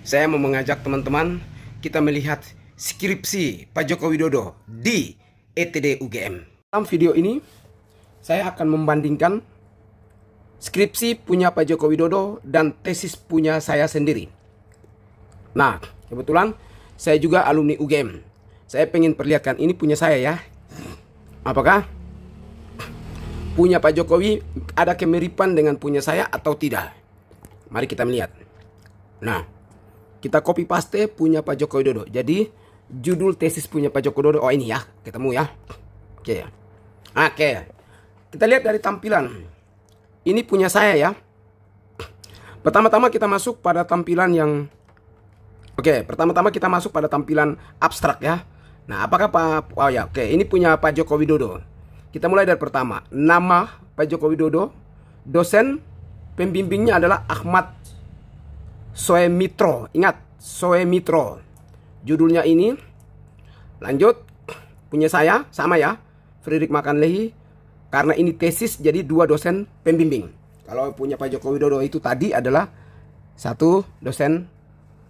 Saya mau mengajak teman-teman kita melihat skripsi Pak Joko Widodo di ETD UGM. Dalam video ini saya akan membandingkan skripsi punya Pak Joko Widodo dan tesis punya saya sendiri. Nah, kebetulan saya juga alumni UGM. Saya pengen perlihatkan ini punya saya ya. Apakah punya Pak Jokowi ada kemiripan dengan punya saya atau tidak? Mari kita melihat. Nah, kita copy paste punya Pak Joko Widodo. Jadi judul tesis punya Pak Joko Widodo, oh ini ya, ketemu ya. Oke. Oke. Kita lihat dari tampilan. Ini punya saya ya. Pertama-tama kita masuk pada tampilan yang pertama-tama kita masuk pada tampilan abstrak ya. Nah, apakah Pak ini punya Pak Joko Widodo. Kita mulai dari pertama. Nama Pak Joko Widodo, dosen pembimbingnya adalah Ahmad Soemitro. Ingat, Soemitro. Judulnya ini. Lanjut, punya saya sama ya, Fredrik Makanlehi. Karena ini tesis jadi dua dosen pembimbing. Kalau punya Pak Joko Widodo itu tadi adalah satu dosen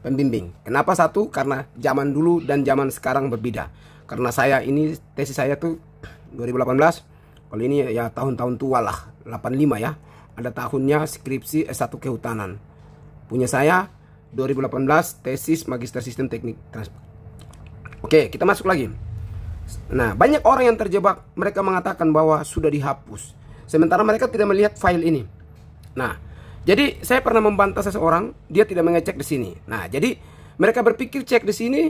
pembimbing. Kenapa satu? Karena zaman dulu dan zaman sekarang berbeda. Karena saya ini tesis saya tuh 2018. Kalau ini ya tahun-tahun tua lah, 85 ya. Ada tahunnya skripsi S1 kehutanan. Punya saya 2018 tesis magister sistem teknik transport. Oke, kita masuk lagi. Nah, banyak orang yang terjebak. Mereka mengatakan bahwa sudah dihapus, sementara mereka tidak melihat file ini. Nah, jadi saya pernah membantah seseorang, dia tidak mengecek di sini. Nah, jadi mereka berpikir cek di sini,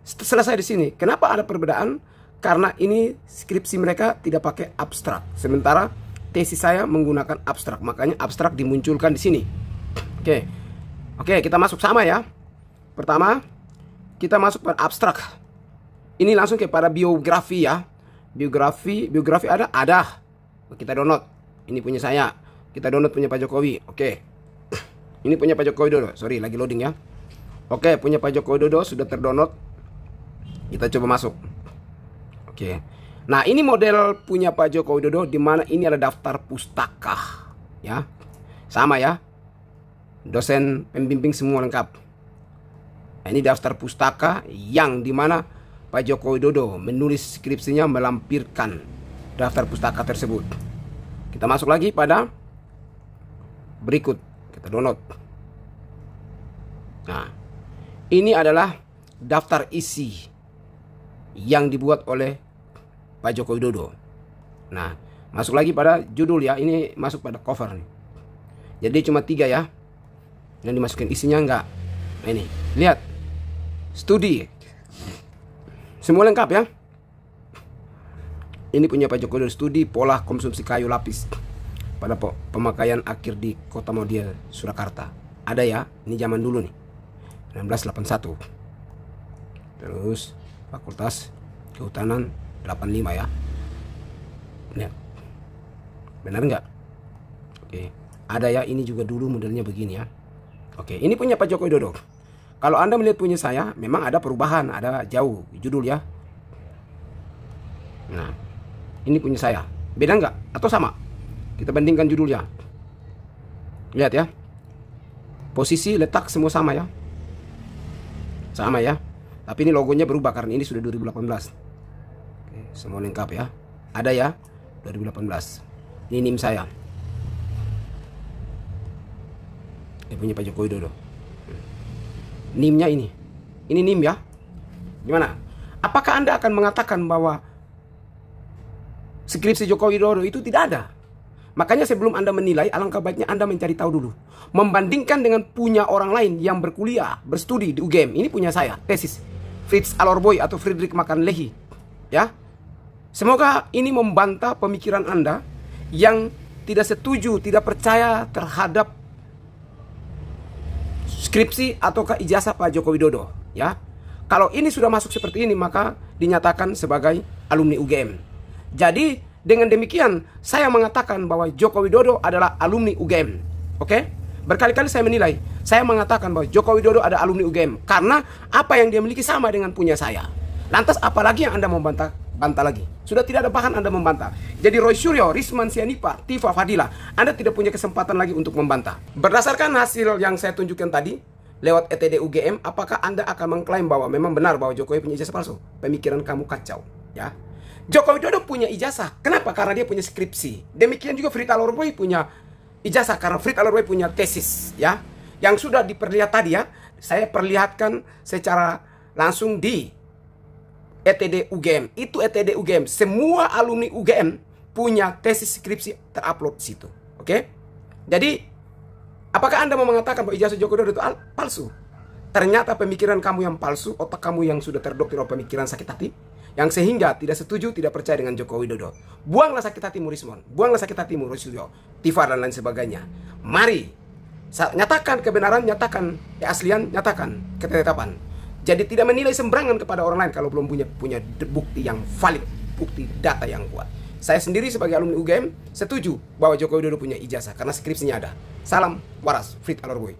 selesai di sini. Kenapa ada perbedaan? Karena ini skripsi mereka tidak pakai abstrak, sementara tesis saya menggunakan abstrak. Makanya abstrak dimunculkan di sini. Oke, kita masuk sama ya. Pertama, kita masuk pada abstrak. Ini langsung kepada biografi ya. Biografi ada. Kita download. Ini punya saya. Kita download punya Pak Jokowi. Oke. Ini punya Pak Joko Widodo. Sorry, lagi loading ya. Oke, punya Pak Joko Widodo sudah terdownload. Kita coba masuk. Oke. Nah, ini model punya Pak Joko Widodo, di mana ini ada daftar pustaka ya. Sama ya. Dosen pembimbing semua lengkap. Nah, ini daftar pustaka yang dimana Pak Joko Widodo menulis skripsinya melampirkan daftar pustaka tersebut. Kita masuk lagi pada berikut. Kita download. Nah, ini adalah daftar isi yang dibuat oleh Pak Joko Widodo. Nah, masuk lagi pada judul ya. Ini masuk pada cover nih. Jadi cuma 3 ya. Yang dimasukin isinya enggak. Nah, ini lihat, studi semua lengkap ya. Ini punya Pak Joko Widodo, studi pola konsumsi kayu lapis pada pemakaian akhir di Kota Madia Surakarta. Ada ya, ini zaman dulu nih, 1981. Terus Fakultas Kehutanan 85 ya. Lihat, benar nggak? Oke, ada ya, ini juga dulu modelnya begini ya. Oke, ini punya Pak Joko Widodo. Kalau Anda melihat punya saya, memang ada perubahan, ada jauh judul ya. Nah, ini punya saya. Beda nggak? Atau sama? Kita bandingkan judulnya. Lihat ya. Posisi, letak semua sama ya. Sama ya. Tapi ini logonya berubah karena ini sudah 2018. Oke, semua lengkap ya. Ada ya, 2018. Ini NIM saya. Dia punya Pak Joko Widodo. NIM-nya ini. Ini NIM ya. Gimana? Apakah Anda akan mengatakan bahwa skripsi Joko Widodo itu tidak ada? Makanya sebelum Anda menilai, alangkah baiknya Anda mencari tahu dulu. Membandingkan dengan punya orang lain yang berkuliah, berstudi di UGM. Ini punya saya, tesis Fritz Alorboy atau Fredrik Makanlehi. Ya. Semoga ini membantah pemikiran Anda yang tidak setuju, tidak percaya terhadap skripsi ataukah ijazah Pak Joko Widodo ya. Kalau ini sudah masuk seperti ini, maka dinyatakan sebagai alumni UGM. Jadi dengan demikian saya mengatakan bahwa Joko Widodo adalah alumni UGM. Oke? Berkali-kali saya menilai, saya mengatakan bahwa Joko Widodo ada alumni UGM karena apa yang dia miliki sama dengan punya saya. Lantas apalagi yang Anda mau bantah lagi? Sudah tidak ada bahan Anda membantah. Jadi Roy Suryo, Risman Sianipa, Tifa Fadila, Anda tidak punya kesempatan lagi untuk membantah. Berdasarkan hasil yang saya tunjukkan tadi, lewat ETD UGM, apakah Anda akan mengklaim bahwa memang benar bahwa Jokowi punya ijazah palsu? Pemikiran kamu kacau, ya. Joko Widodo punya ijazah. Kenapa? Karena dia punya skripsi. Demikian juga Frits Alorboy punya ijazah karena Frits Alorboy punya tesis, ya. Yang sudah diperlihat tadi, ya. Saya perlihatkan secara langsung di ETD UGM. Itu ETD UGM. Semua alumni UGM punya tesis skripsi terupload di situ. Oke? Jadi, apakah Anda mau mengatakan bahwa ijazah Joko Widodo itu palsu? Ternyata pemikiran kamu yang palsu, otak kamu yang sudah terdoktrin oleh pemikiran sakit hati, yang sehingga tidak setuju, tidak percaya dengan Joko Widodo. Buanglah sakit hati Rismon, buanglah sakit hati Rosilio, Tifar dan lain sebagainya. Mari nyatakan kebenaran, nyatakan keaslian, nyatakan ketetapan. Jadi tidak menilai sembarangan kepada orang lain kalau belum punya bukti yang valid, bukti data yang kuat. Saya sendiri sebagai alumni UGM setuju bahwa Joko Widodo punya ijazah karena skripsinya ada. Salam waras, Frits Alorboy.